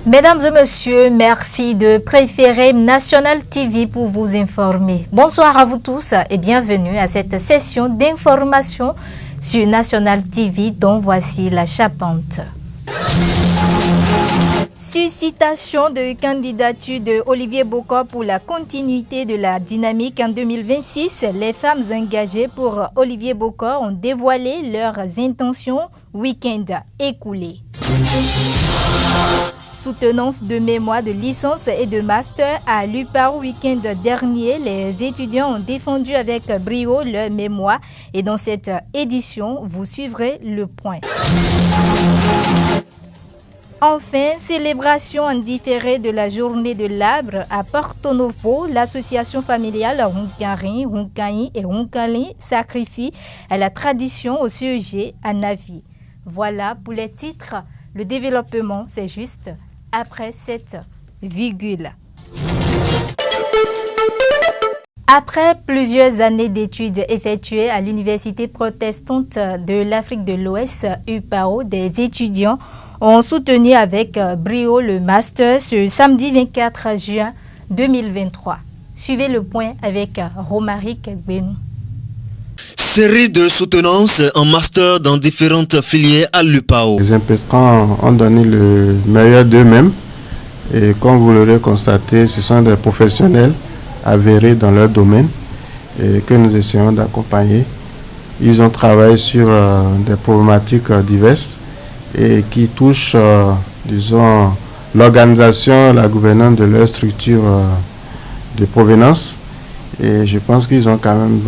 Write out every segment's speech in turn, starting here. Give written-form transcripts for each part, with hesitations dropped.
Mesdames et messieurs, merci de préférer National TV pour vous informer. Bonsoir à vous tous et bienvenue à cette session d'information sur National TV dont voici la charpente. Suscitation de candidature de Olivier Bokor pour la continuité de la dynamique en 2026. Les femmes engagées pour Olivier Bokor ont dévoilé leurs intentions week-end écoulé. Soutenance de mémoire de licence et de master à l'UPAO week-end dernier. Les étudiants ont défendu avec brio leur mémoire et dans cette édition, vous suivrez le point. Enfin, célébration en différé de la journée de l'arbre à Porto Novo, l'association familiale Runkari, Runkai et Runkali sacrifie à la tradition au sujet à Navi. Voilà pour les titres. Le développement, c'est juste après cette virgule. Après plusieurs années d'études effectuées à l'Université protestante de l'Afrique de l'Ouest, UPAO, des étudiants ont soutenu avec brio le master ce samedi 24 juin 2023. Suivez le point avec Romaric Benou. Série de soutenances en master dans différentes filières à l'UPAO. Les impétrants ont donné le meilleur d'eux-mêmes et comme vous l'aurez constaté, ce sont des professionnels avérés dans leur domaine et que nous essayons d'accompagner. Ils ont travaillé sur des problématiques diverses et qui touchent, disons, l'organisation, la gouvernance de leur structure de provenance. Et je pense qu'ils ont quand même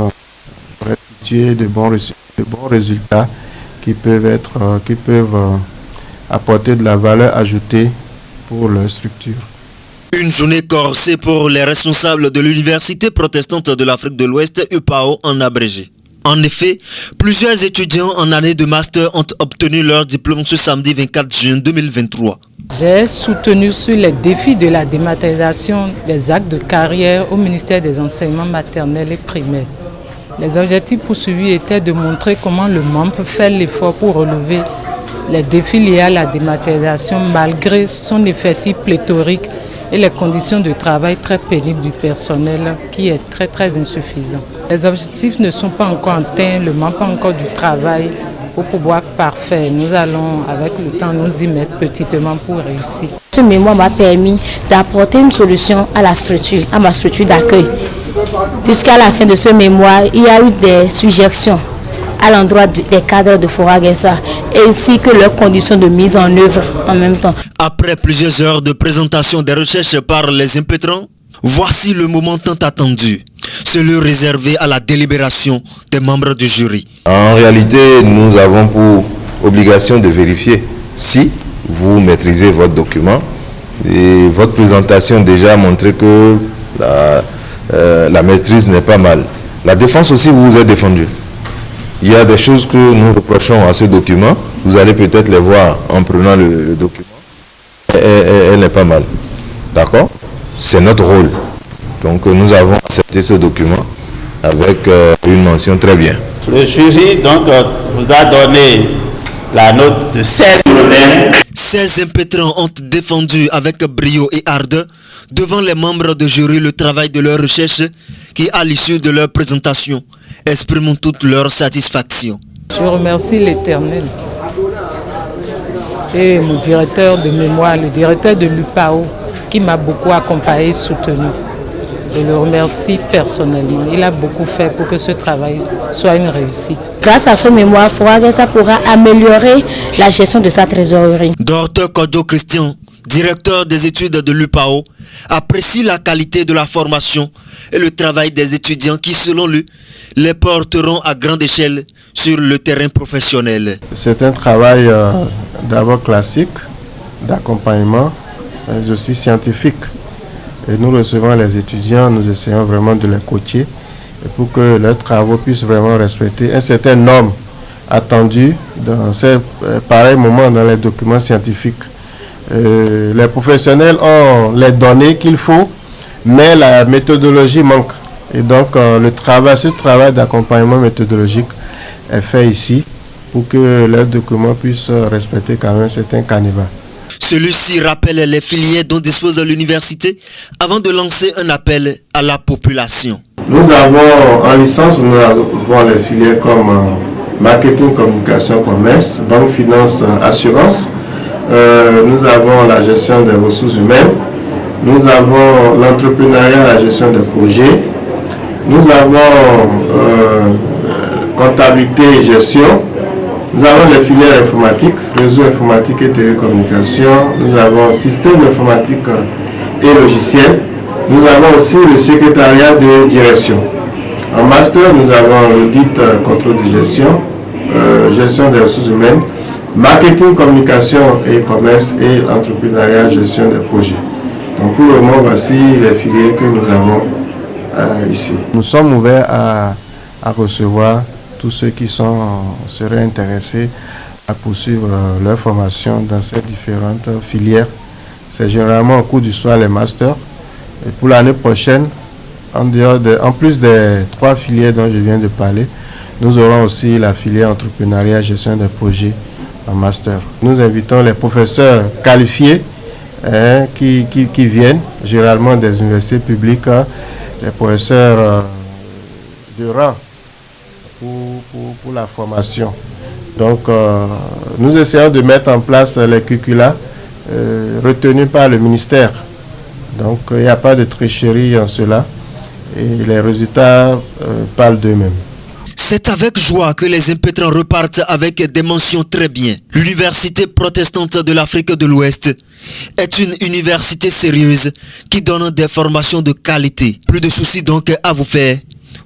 de bons résultats qui peuvent apporter de la valeur ajoutée pour leur structure. Une journée corsée pour les responsables de l'Université protestante de l'Afrique de l'Ouest, UPAO en abrégé. En effet, plusieurs étudiants en année de master ont obtenu leur diplôme ce samedi 24 juin 2023. J'ai soutenu sur les défis de la dématérialisation des actes de carrière au ministère des enseignements maternels et primaires. Les objectifs poursuivis étaient de montrer comment le membre peut faire l'effort pour relever les défis liés à la dématérialisation malgré son effectif pléthorique et les conditions de travail très pénibles du personnel qui est très insuffisant. Les objectifs ne sont pas encore atteints, le manque encore du travail pour pouvoir parfaire. Nous allons avec le temps nous y mettre petitement pour réussir. Ce mémoire m'a permis d'apporter une solution à la structure, à ma structure d'accueil. Puisqu'à la fin de ce mémoire, il y a eu des suggestions à l'endroit des cadres de Foragessa ainsi que leurs conditions de mise en œuvre en même temps. Après plusieurs heures de présentation des recherches par les impétrants, voici le moment tant attendu, celui réservé à la délibération des membres du jury. En réalité, nous avons pour obligation de vérifier si vous maîtrisez votre document et votre présentation déjà a montré que la maîtrise n'est pas mal. La défense aussi vous est défendue. Il y a des choses que nous reprochons à ce document. Vous allez peut-être les voir en prenant le document. Elle n'est pas mal. D'accord? C'est notre rôle. Donc nous avons accepté ce document avec une mention très bien. Le jury donc vous a donné la note de 16 sur 20. 16 impétrants ont défendu avec brio et ardeur devant les membres du jury le travail de leur recherche qui, à l'issue de leur présentation, expriment toute leur satisfaction. Je remercie l'Éternel et mon directeur de mémoire, le directeur de l'UPAO qui m'a beaucoup accompagné et soutenu. Je le remercie personnellement. Il a beaucoup fait pour que ce travail soit une réussite. Grâce à ce mémoire, Foragessa pourra améliorer la gestion de sa trésorerie. Dr Kodo Christian, directeur des études de l'UPAO, apprécie la qualité de la formation et le travail des étudiants qui, selon lui, les porteront à grande échelle sur le terrain professionnel. C'est un travail d'abord classique, d'accompagnement, mais aussi scientifique. Et nous recevons les étudiants, nous essayons vraiment de les coacher pour que leurs travaux puissent vraiment respecter un certain norme attendu dans ces pareils moments dans les documents scientifiques. Les professionnels ont les données qu'il faut, mais la méthodologie manque. Et donc ce travail d'accompagnement méthodologique est fait ici pour que leurs documents puissent respecter quand même certains canevas. Celui-ci rappelle les filières dont dispose l'université avant de lancer un appel à la population. Nous avons en licence, nous avons les filières comme marketing, communication, commerce, banque, finance, assurance. Nous avons la gestion des ressources humaines. Nous avons l'entrepreneuriat, la gestion des projets. Nous avons comptabilité et gestion. Nous avons les filières informatiques, réseau informatique et télécommunications. Nous avons système informatique et logiciel. Nous avons aussi le secrétariat de direction. En master, nous avons l'audit, contrôle de gestion, gestion des ressources humaines, marketing, communication et commerce et entrepreneuriat, gestion des projets. Donc pour le moment, voici les filières que nous avons ici. Nous sommes ouverts à recevoir tous ceux qui seraient intéressés à poursuivre leur formation dans ces différentes filières. C'est généralement au cours du soir les masters. Et pour l'année prochaine, en plus des 3 filières dont je viens de parler, nous aurons aussi la filière entrepreneuriat, gestion des projets en master. Nous invitons les professeurs qualifiés qui viennent, généralement des universités publiques, les professeurs de rang pour la formation. Donc, nous essayons de mettre en place les curricula retenus par le ministère. Donc, il n'y a pas de tricherie en cela et les résultats parlent d'eux-mêmes. C'est avec joie que les impétrants repartent avec des mentions très bien. L'Université protestante de l'Afrique de l'Ouest est une université sérieuse qui donne des formations de qualité. Plus de soucis donc à vous faire.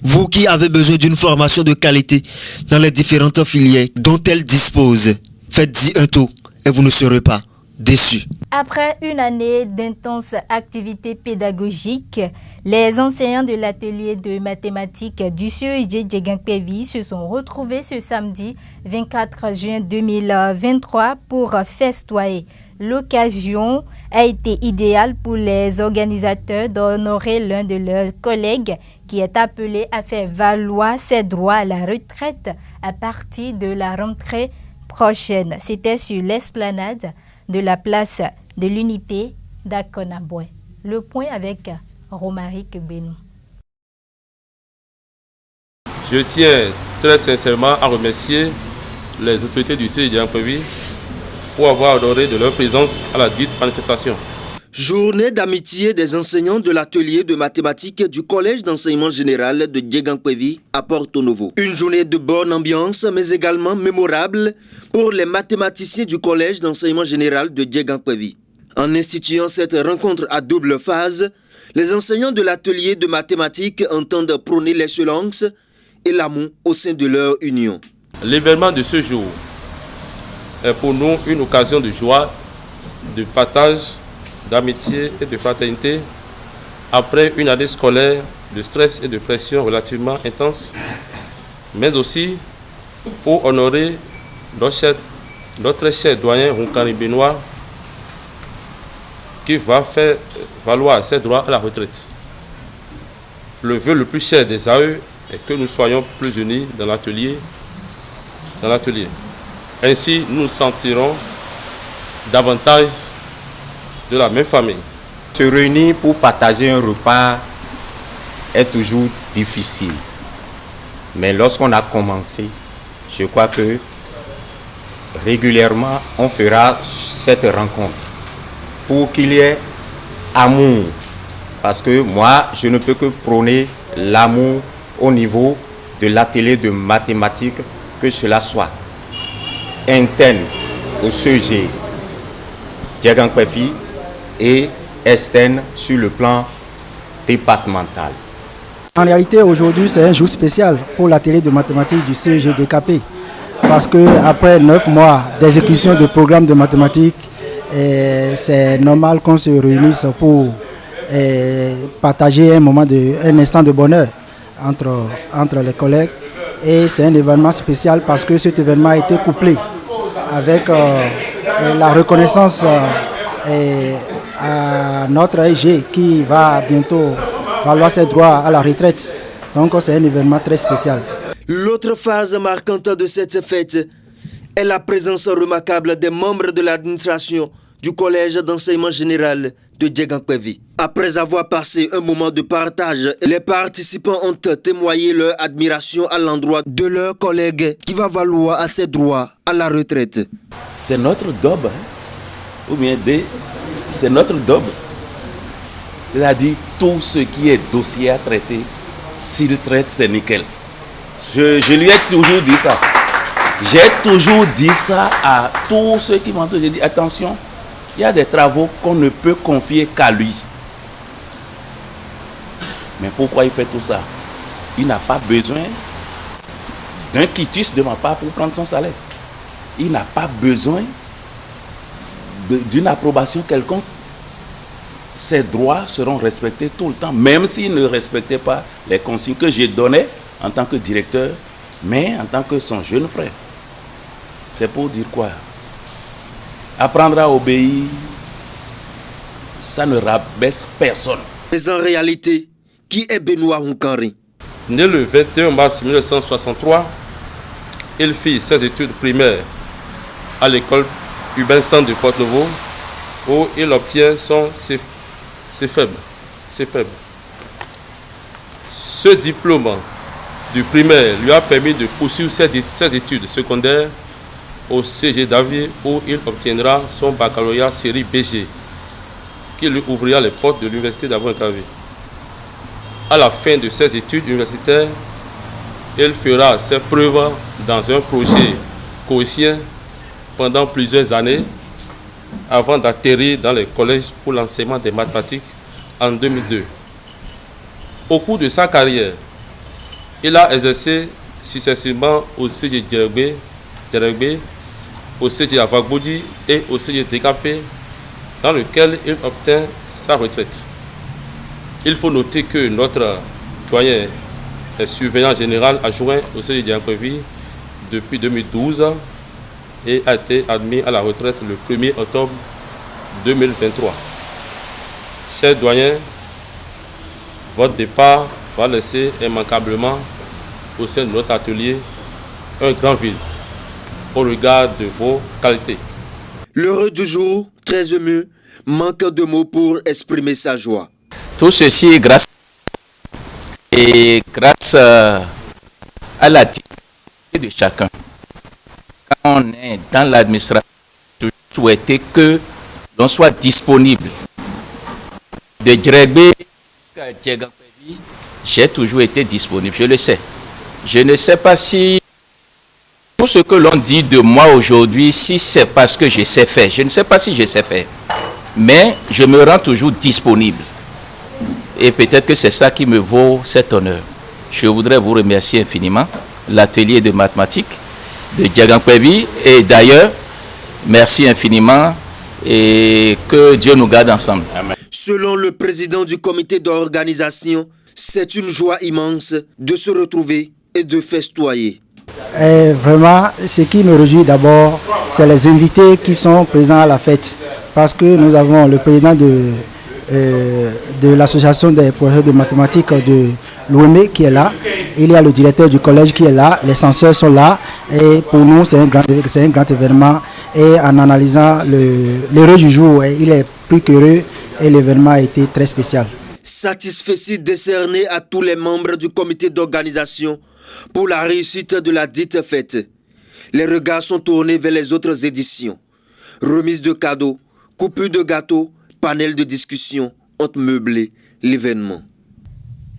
Vous qui avez besoin d'une formation de qualité dans les différentes filières dont elle dispose, faites-y un tour et vous ne serez pas déçus. Après une année d'intenses activités pédagogiques, les enseignants de l'atelier de mathématiques du CEG Djegangpevi se sont retrouvés ce samedi 24 juin 2023 pour festoyer. L'occasion a été idéale pour les organisateurs d'honorer l'un de leurs collègues qui est appelé à faire valoir ses droits à la retraite à partir de la rentrée prochaine. C'était sur l'esplanade de la place de l'unité d'Akonaboué. Le point avec Romaric Benou. Je tiens très sincèrement à remercier les autorités du CEG Djegangpevi pour avoir honoré de leur présence à la dite manifestation. Journée d'amitié des enseignants de l'atelier de mathématiques du collège d'enseignement général de Djegangpevi à Porto Novo. Une journée de bonne ambiance mais également mémorable pour les mathématiciens du collège d'enseignement général de Djegangpevi. En instituant cette rencontre à double phase, les enseignants de l'atelier de mathématiques entendent prôner l'excellence et l'amour au sein de leur union. L'événement de ce jour est pour nous une occasion de joie, de partage, d'amitié et de fraternité après une année scolaire de stress et de pression relativement intense, mais aussi pour honorer notre cher doyen Runkani Benoît qui va faire valoir ses droits à la retraite. Le vœu le plus cher des AE est que nous soyons plus unis dans l'atelier. Ainsi, nous nous sentirons davantage de la même famille. Se réunir pour partager un repas est toujours difficile. Mais lorsqu'on a commencé, je crois que régulièrement, on fera cette rencontre pour qu'il y ait amour. Parce que moi, je ne peux que prôner l'amour au niveau de l'atelier de mathématiques, que cela soit interne au CEG Djegangpevi et externe sur le plan départemental. En réalité, aujourd'hui, c'est un jour spécial pour l'atelier de mathématiques du CEG DKP parce qu'après 9 mois d'exécution de programmes de mathématiques, c'est normal qu'on se réunisse pour partager un instant de bonheur entre les collègues. Et c'est un événement spécial parce que cet événement a été couplé avec la reconnaissance à notre AG qui va bientôt valoir ses droits à la retraite. Donc c'est un événement très spécial. L'autre phase marquante de cette fête est la présence remarquable des membres de l'administration du collège d'enseignement général de Djegankpevi. Après avoir passé un moment de partage, les participants ont témoigné leur admiration à l'endroit de leur collègue qui va valoir à ses droits à la retraite. C'est notre daube, hein? Ou bien c'est notre daube. C'est-à-dire tout ce qui est dossier à traiter, s'il traite, c'est nickel. Je lui ai toujours dit ça. J'ai toujours dit ça à tous ceux qui m'entourent. J'ai dit attention, il y a des travaux qu'on ne peut confier qu'à lui. Mais pourquoi il fait tout ça? Il n'a pas besoin d'un quitus de ma part pour prendre son salaire. Il n'a pas besoin d'une approbation quelconque. Ses droits seront respectés tout le temps, même s'il ne respectait pas les consignes que j'ai données en tant que directeur, mais en tant que son jeune frère. C'est pour dire quoi? Apprendre à obéir, ça ne rabaisse personne. Mais en réalité, qui est Benoît Hunkanri? Né le 21 mars 1963, il fit ses études primaires à l'école Hubert Stand de Porte-Novo, où il obtient son CFEB. Ce diplôme du primaire lui a permis de poursuivre ses études secondaires au CG d'Avier, où il obtiendra son baccalauréat série BG, qui lui ouvrira les portes de l'université d'Abou-Nkavi. À la fin de ses études universitaires, il fera ses preuves dans un projet coïtien pendant plusieurs années avant d'atterrir dans les collèges pour l'enseignement des mathématiques en 2002. Au cours de sa carrière, il a exercé successivement au CG Djeregbé, au CG Avagbodi et au CG DKP, dans lequel il obtint sa retraite. Il faut noter que notre doyen est surveillant général adjoint au CG Djegankpevi depuis 2012 et a été admis à la retraite le 1er octobre 2023. Cher doyen, votre départ va laisser immanquablement au sein de notre atelier un grand vide au regard de vos qualités. L'heureux du jour, très ému, manque de mots pour exprimer sa joie. Tout ceci est grâce à la dignité de chacun. Quand on est dans l'administration, je souhaitais que l'on soit disponible. De Djeregbé jusqu'à Djegankpevi, j'ai toujours été disponible, je le sais. Je ne sais pas si tout ce que l'on dit de moi aujourd'hui, si c'est parce que je sais faire. Je ne sais pas si je sais faire. Mais je me rends toujours disponible. Et peut-être que c'est ça qui me vaut cet honneur. Je voudrais vous remercier infiniment, l'atelier de mathématiques de Djegankpevi, et d'ailleurs, merci infiniment et que Dieu nous garde ensemble. Amen. Selon le président du comité d'organisation, c'est une joie immense de se retrouver et de festoyer. Et vraiment, ce qui me réjouit d'abord, c'est les invités qui sont présents à la fête. Parce que nous avons le président de l'association des professeurs de mathématiques de l'OME qui est là. Il y a le directeur du collège qui est là. Les censeurs sont là. Et pour nous, c'est un grand événement. Et en analysant l'heureux du jour, il est plus qu'heureux et l'événement a été très spécial. Satisfait décerné à tous les membres du comité d'organisation pour la réussite de la dite fête. Les regards sont tournés vers les autres éditions. Remise de cadeaux, coupure de gâteaux, panel de discussion ont meublé l'événement.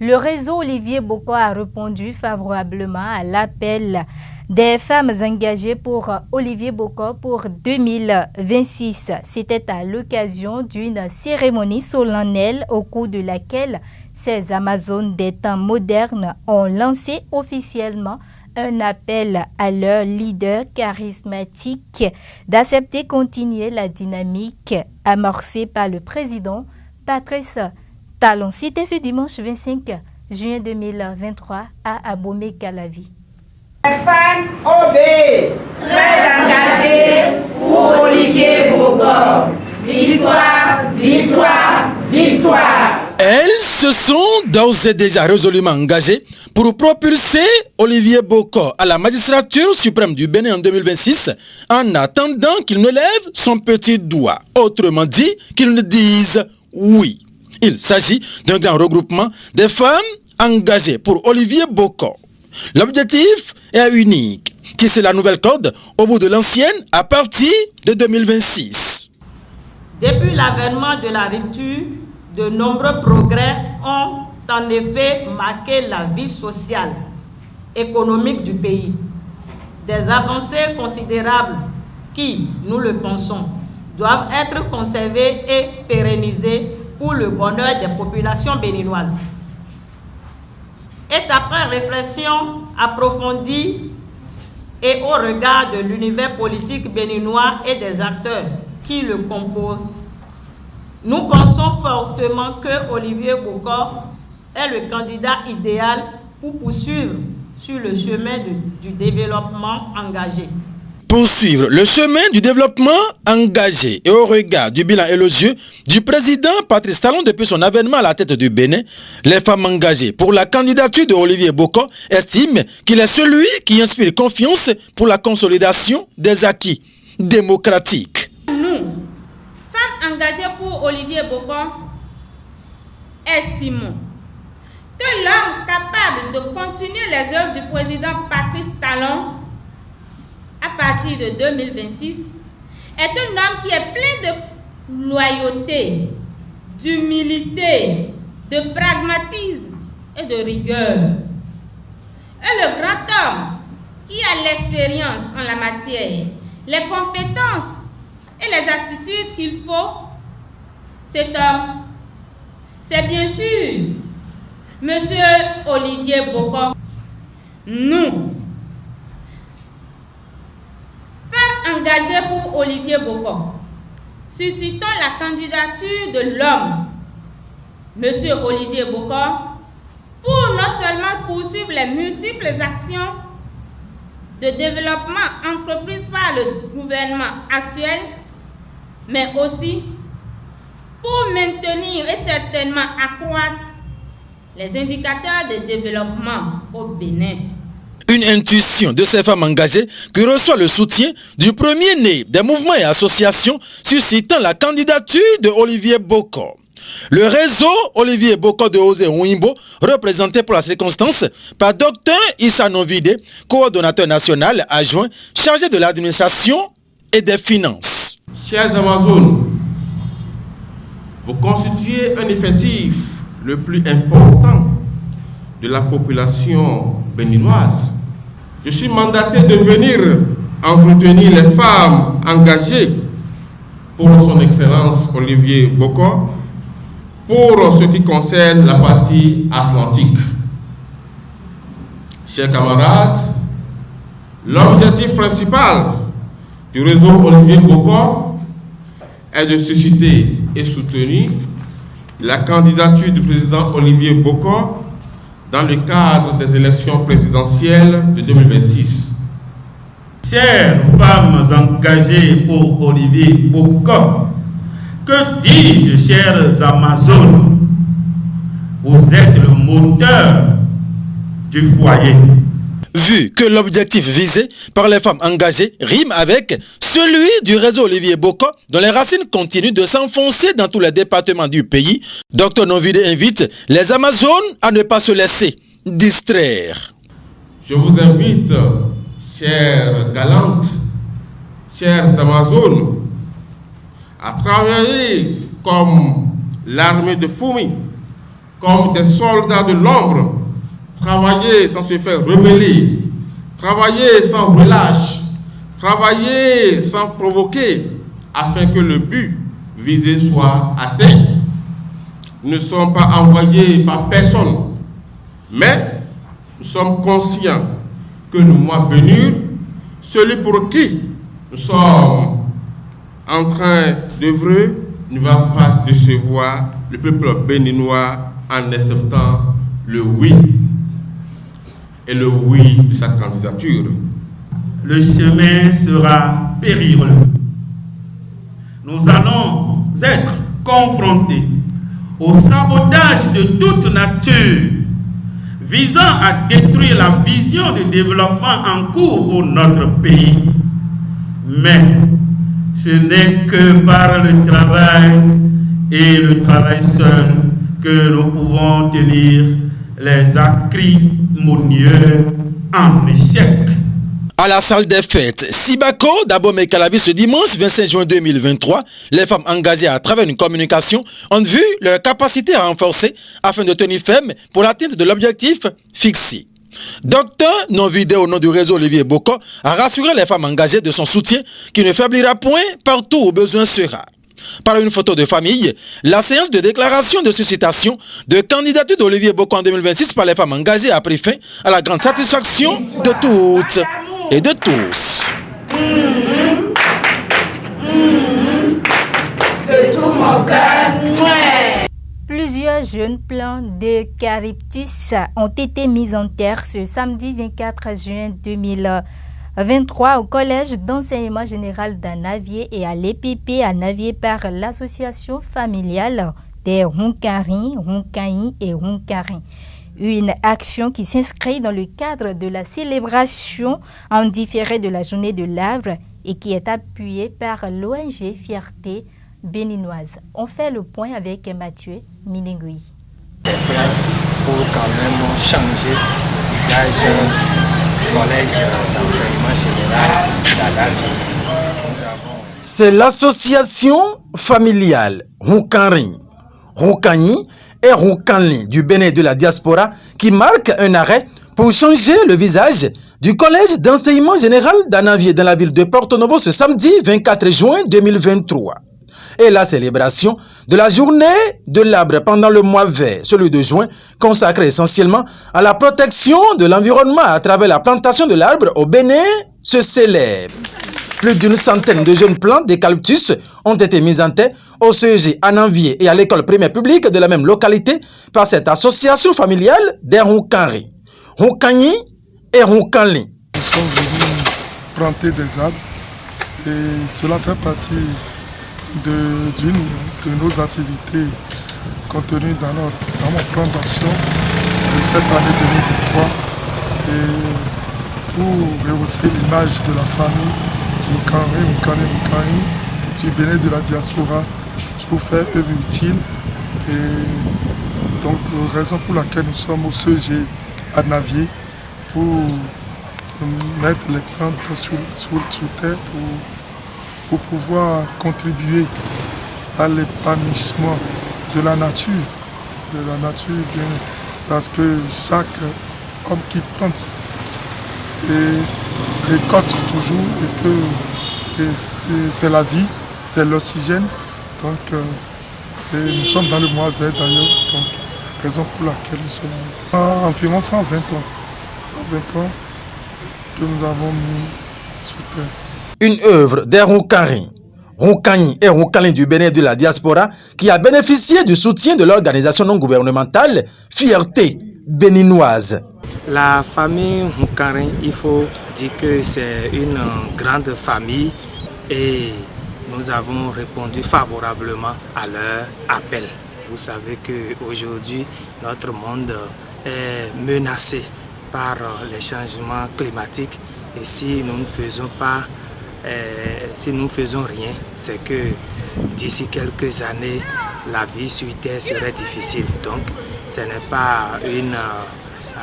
Le réseau Olivier Boko a répondu favorablement à l'appel des femmes engagées pour Olivier Boko pour 2026. C'était à l'occasion d'une cérémonie solennelle au cours de laquelle ces Amazones des temps modernes ont lancé officiellement un appel à leur leader charismatique d'accepter continuer la dynamique amorcée par le président Patrice Talon. C'était ce dimanche 25 juin 2023 à Abomey-Calavi. Les femmes obéissent, très engagées pour Olivier Boko. Victoire, victoire, victoire. Elles se sont d'ores et déjà résolument engagées pour propulser Olivier Bokor à la magistrature suprême du Bénin en 2026 en attendant qu'il ne lève son petit doigt. Autrement dit, qu'il ne dise oui. Il s'agit d'un grand regroupement des femmes engagées pour Olivier Bokor. L'objectif est unique. Tisser la nouvelle corde au bout de l'ancienne à partir de 2026. Depuis l'avènement de la rupture, de nombreux progrès ont en effet marqué la vie sociale, économique du pays. Des avancées considérables qui, nous le pensons, doivent être conservées et pérennisées pour le bonheur des populations béninoises. Et après réflexion approfondie et au regard de l'univers politique béninois et des acteurs qui le composent, nous pensons fortement que Olivier Bokor est le candidat idéal pour poursuivre sur le chemin du développement engagé. Poursuivre le chemin du développement engagé et au regard du bilan élogieux du président Patrice Talon depuis son avènement à la tête du Bénin, les femmes engagées pour la candidature de Olivier Bokor estiment qu'il est celui qui inspire confiance pour la consolidation des acquis démocratiques. Nous, femmes engagées pour Olivier Bokor, estimons que l'homme capable de continuer les œuvres du président Patrice Talon à partir de 2026 est un homme qui est plein de loyauté, d'humilité, de pragmatisme et de rigueur. Et le grand homme qui a l'expérience en la matière, les compétences et les attitudes qu'il faut, cet homme, c'est bien sûr Monsieur Olivier Bokor. Nous, femmes engagées pour Olivier Bokor, suscitons la candidature de l'homme, Monsieur Olivier Bokor, pour non seulement poursuivre les multiples actions de développement entreprises par le gouvernement actuel, mais aussi pour maintenir et certainement accroître les indicateurs de développement au Bénin. Une intuition de ces femmes engagées qui reçoit le soutien du premier-né des mouvements et associations suscitant la candidature de Olivier Bokor. Le réseau Olivier Bokor de Osé Ouimbo, représenté pour la circonstance par Dr Issa Novide, coordonnateur national adjoint chargé de l'administration et des finances. Chers Amazones, vous constituez un effectif le plus important de la population béninoise. Je suis mandaté de venir entretenir les femmes engagées pour son Excellence Olivier Bokor pour ce qui concerne la partie atlantique. Chers camarades, l'objectif principal du réseau Olivier Bokor est de susciter et soutenir la candidature du président Olivier Bokor dans le cadre des élections présidentielles de 2026. Chères femmes engagées pour Olivier Bokor, que dis-je, chères Amazones, vous êtes le moteur du foyer. Vu que l'objectif visé par les femmes engagées rime avec celui du réseau Olivier Bokor, dont les racines continuent de s'enfoncer dans tous les départements du pays, Dr Novide invite les Amazones à ne pas se laisser distraire. Je vous invite, chères galantes, chères Amazones, à travailler comme l'armée de Fumi, comme des soldats de l'ombre, travailler sans se faire rebeller, travailler sans relâche, travailler sans provoquer, afin que le but visé soit atteint. Nous ne sommes pas envoyés par personne, mais nous sommes conscients que le mois venu, celui pour qui nous sommes en train d'œuvrer ne va pas décevoir le peuple béninois en acceptant le oui et le oui de sa candidature. Le chemin sera périlleux. Nous allons être confrontés au sabotage de toute nature visant à détruire la vision de développement en cours pour notre pays. Mais ce n'est que par le travail et le travail seul que nous pouvons tenir les acrimonieux en échec. À la salle des fêtes, Sibako, Dabomey Calavi, ce dimanche 25 juin 2023, les femmes engagées à travers une communication ont vu leur capacité à renforcer afin de tenir ferme pour l'atteinte de l'objectif fixé. Docteur non-vidé au nom du réseau Olivier Boko a rassuré les femmes engagées de son soutien qui ne faiblira point partout où besoin sera. Par une photo de famille, la séance de déclaration de suscitation de candidature d'Olivier Boko en 2026 par les femmes engagées a pris fin à la grande satisfaction de toutes et de tous. De tout mon cœur. Plusieurs jeunes plants d'eucalyptus ont été mis en terre ce samedi 24 juin 2023 au collège d'enseignement général d'Anavié et à l'EPP à Navié par l'association familiale des Ronkarin, Ronkaï et Ronkarin. Une action qui s'inscrit dans le cadre de la célébration en différé de la journée de l'arbre et qui est appuyée par l'ONG Fierté béninoise. On fait le point avec Mathieu Minengui. Pour quand même changer l'usage du collège d'enseignement général d'Anavié. C'est l'association familiale Ronkarin, Ronkaï et Ronkanli du Bénin de la diaspora qui marque un arrêt pour changer le visage du collège d'enseignement général d'Anavié dans la ville de Porto Novo ce samedi 24 juin 2023. Et la célébration de la journée de l'arbre pendant le mois vert, celui de juin, consacré essentiellement à la protection de l'environnement à travers la plantation de l'arbre au Bénin, se célèbre. Plus d'une centaine de jeunes plants d'eucalyptus ont été mis en terre au CEG à Nanvié et à l'école primaire publique de la même localité par cette association familiale des Ronkanri, Ronkanyi et Ronkanli. Nous sommes venus planter des arbres et cela fait partie d'une de nos activités contenues dans mon plan d'action de cette année 2023 et pour rehausser l'image de la famille Ronkarin du Bénin de la diaspora pour faire œuvre utile et donc raison pour laquelle nous sommes au CEG à Navié pour mettre les plantes sous terre pour pouvoir contribuer à l'épanouissement de la nature bien, parce que chaque homme qui plante et récolte toujours et que c'est la vie, c'est l'oxygène. Donc nous sommes dans le mois vert d'ailleurs, donc raison pour laquelle nous sommes environ 120 plants que nous avons mis sous terre. Une œuvre des Ronkarin, Ronkanyi et Ronkanli du Bénin de la diaspora qui a bénéficié du soutien de l'organisation non gouvernementale Fierté béninoise. La famille Ronkarin, il faut dire que c'est une grande famille et nous avons répondu favorablement à leur appel. Vous savez qu'aujourd'hui, notre monde est menacé par les changements climatiques et si nous ne faisons pas si nous ne faisons rien, c'est que d'ici quelques années, la vie sur Terre serait difficile. Donc, ce n'est pas une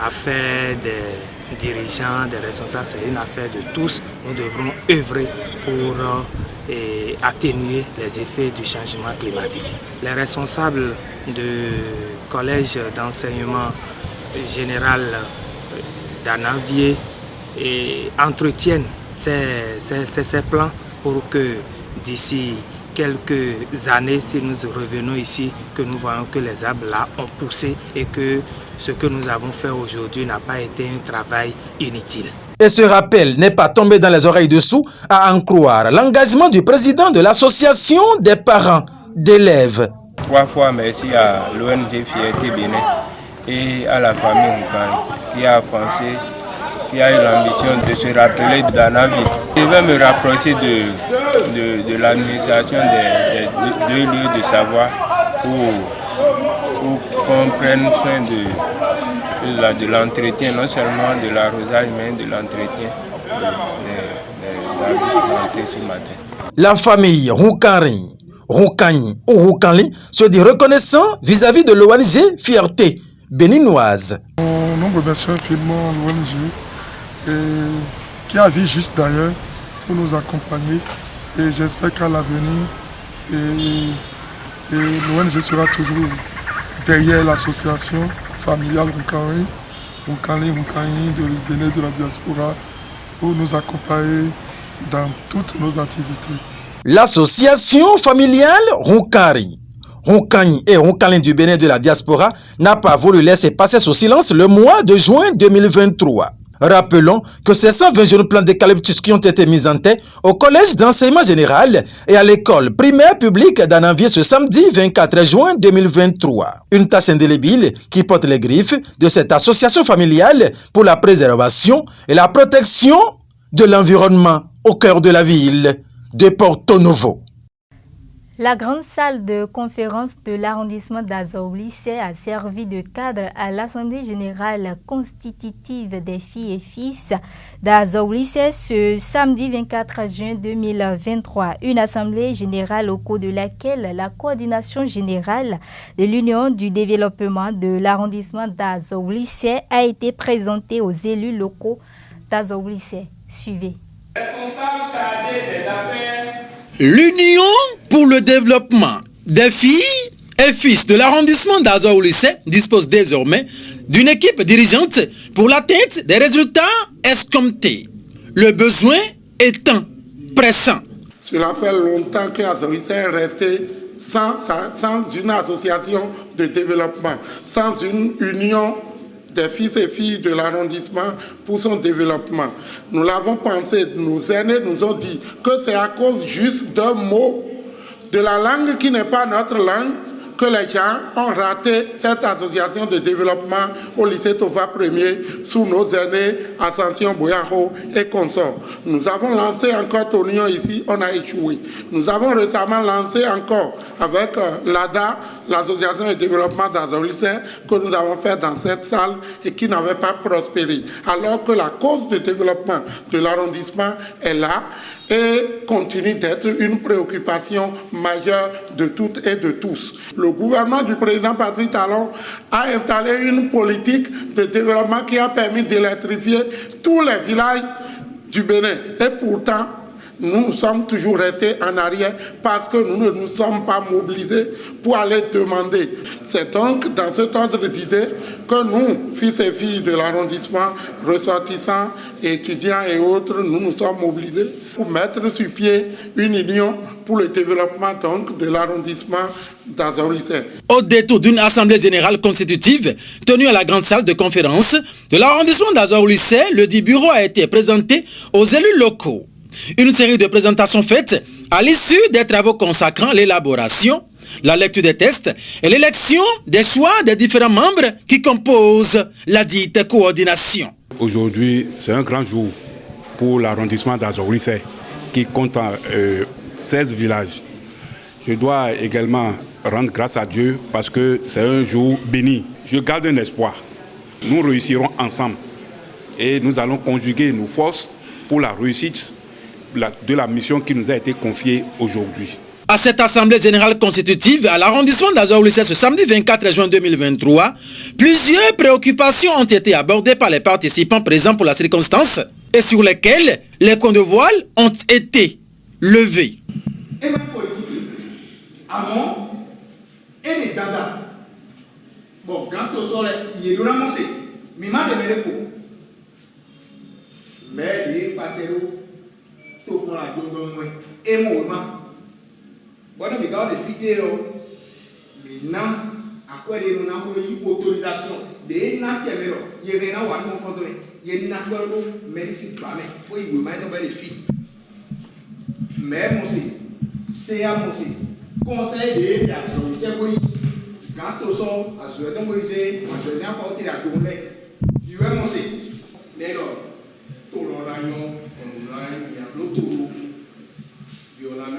affaire des dirigeants, des responsables, c'est une affaire de tous. Nous devrons œuvrer pour atténuer les effets du changement climatique. Les responsables du collège d'enseignement général d'Anavié entretiennent ces plans pour que d'ici quelques années, si nous revenons ici, que nous voyons que les arbres là ont poussé et que ce que nous avons fait aujourd'hui n'a pas été un travail inutile. Et ce rappel n'est pas tombé dans les oreilles dessous, à en croire l'engagement du président de l'association des parents d'élèves. 3 fois merci à l'ONG Fierté Bénin et à la famille Ronkarin qui a pensé, qui a eu l'ambition de se rappeler d'Anavié. Je vais me rapprocher de l'administration des 2 lieux de savoir pour pour qu'on prenne soin de l'entretien, non seulement de l'arrosage, mais de l'entretien des arbres plantés ce matin. La famille Rounkari, Rounkani ou Rounkali se dit reconnaissant vis-à-vis de l'ONG Fierté béninoise. Nous remercions infiniment l'ONG qui a vu juste d'ailleurs pour nous accompagner et j'espère qu'à l'avenir l'ONG sera toujours derrière l'association familiale Rounkali de Bénin de la diaspora pour nous accompagner dans toutes nos activités. L'association familiale Rounkari, Rounkani et Rounkali du Bénin de la diaspora n'a pas voulu laisser passer sous silence le mois de juin 2023. Rappelons que ces 120 jeunes plants d'eucalyptus qui ont été mis en tête au collège d'enseignement général et à l'école primaire publique d'Ananvier ce samedi 24 juin 2023. Une tâche indélébile qui porte les griffes de cette association familiale pour la préservation et la protection de l'environnement au cœur de la ville de Porto Novo. La grande salle de conférence de l'arrondissement d'Azaoulissé a servi de cadre à l'Assemblée générale constitutive des filles et fils d'Azaoulissé ce samedi 24 juin 2023. Une assemblée générale au cours de laquelle la coordination générale de l'Union du développement de l'arrondissement d'Azaoulissé a été présentée aux élus locaux d'Azaoulissé. Suivez. Responsable chargé des affaires. L'Union pour le développement des filles et fils de l'arrondissement d'Azaoulissé dispose désormais d'une équipe dirigeante pour l'atteinte des résultats escomptés. Le besoin étant pressant. Cela fait longtemps que Azaoulissé est resté sans une association de développement, sans une union des fils et filles de l'arrondissement pour son développement. Nous l'avons pensé, nos aînés nous ont dit que c'est à cause juste d'un mot de la langue qui n'est pas notre langue que les gens ont raté cette association de développement au lycée Tova 1er sous nos aînés Ascension Boyaro et consorts. Nous avons lancé encore Tonio ici, on a échoué. Nous avons récemment lancé encore avec l'ADA, l'association de développement d'Azaoulissé, que nous avons fait dans cette salle et qui n'avait pas prospéré. Alors que la cause de développement de l'arrondissement est là et continue d'être une préoccupation majeure de toutes et de tous. Le gouvernement du président Patrice Talon a installé une politique de développement qui a permis d'électrifier tous les villages du Bénin. Et pourtant, nous sommes toujours restés en arrière parce que nous ne nous sommes pas mobilisés pour aller demander. C'est donc dans cet ordre d'idées que nous, fils et filles de l'arrondissement, ressortissants, étudiants et autres, nous nous sommes mobilisés pour mettre sur pied une union pour le développement donc de l'arrondissement d'Azaoulissé. Au détour d'une assemblée générale constitutive tenue à la grande salle de conférence de l'arrondissement d'Azaoulissé, le dit bureau a été présenté aux élus locaux. Une série de présentations faites à l'issue des travaux consacrant l'élaboration, la lecture des tests et l'élection des choix des différents membres qui composent la dite coordination. Aujourd'hui, c'est un grand jour pour l'arrondissement d'Azaoulissé qui compte 16 villages. Je dois également rendre grâce à Dieu parce que c'est un jour béni. Je garde un espoir. Nous réussirons ensemble et nous allons conjuguer nos forces pour la réussite de la mission qui nous a été confiée aujourd'hui. À cette assemblée générale constitutive à l'arrondissement d'Azaoulissé ce samedi 24 juin 2023, plusieurs préoccupations ont été abordées par les participants présents pour la circonstance et sur lesquelles les coins de voile ont été levés. Et même politique, amont et les dada. Bon, quand on sort, il y a de l'annoncé. Mais ma demande pour. Mais il y a pas de tout pour la donne et mon bon, mais quand les vidéos, maintenant, à quoi les gens ont eu autorisation, des gens qui avaient il y avait un outil mon compte, il y a une accord, mais c'est pas mais oui, vous m'avez les filles. Mais mon c'est à mon conseil de réaction, c'est oui. Quand on sort, à ce moment où j'ai apporté la tournée, il va mon mais non, tout le monde online, il y a l'autre, il y a la main.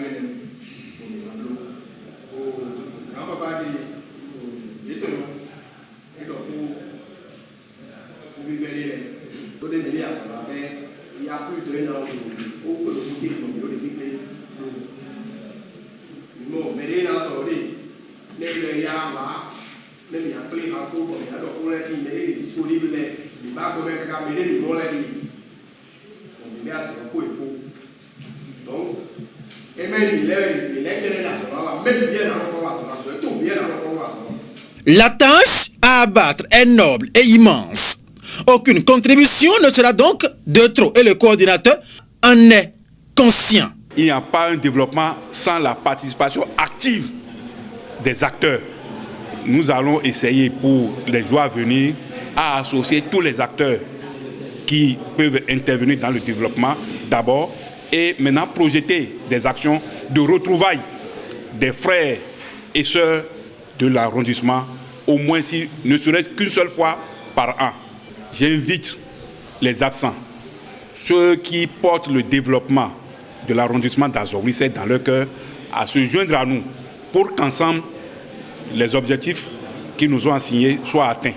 La tâche à abattre est noble et immense. Aucune contribution ne sera donc de trop et le coordinateur en est conscient. Il n'y a pas un développement sans la participation active des acteurs. Nous allons essayer pour les jours à venir à associer tous les acteurs qui peuvent intervenir dans le développement d'abord et maintenant projeter des actions de retrouvailles des frères et sœurs de l'arrondissement, au moins si ne serait qu'une seule fois par an. J'invite les absents, ceux qui portent le développement de l'arrondissement d'Azawlisé dans leur cœur, à se joindre à nous pour qu'ensemble, les objectifs qui nous ont assignés soient atteints.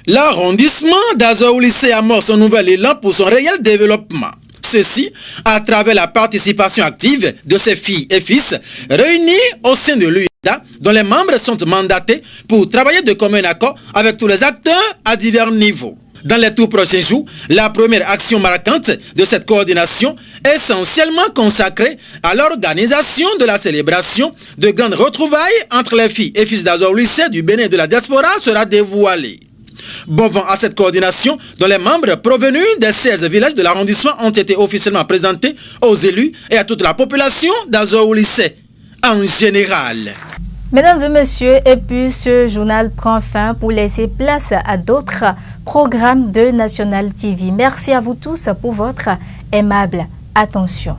L'arrondissement d'Azawlisé amorce un nouvel élan pour son réel développement. Ceci à travers la participation active de ses filles et fils réunis au sein de l'UIDA, dont les membres sont mandatés pour travailler de commun accord avec tous les acteurs à divers niveaux. Dans les tout prochains jours, la première action marquante de cette coordination, essentiellement consacrée à l'organisation de la célébration de grandes retrouvailles entre les filles et fils d'Azawlisé du Bénin et de la diaspora, sera dévoilée. Bon vent à cette coordination dont les membres provenus des 16 villages de l'arrondissement ont été officiellement présentés aux élus et à toute la population d'Azawlisé en général. Mesdames et messieurs, et puis ce journal prend fin pour laisser place à d'autres programmes de National TV. Merci à vous tous pour votre aimable attention.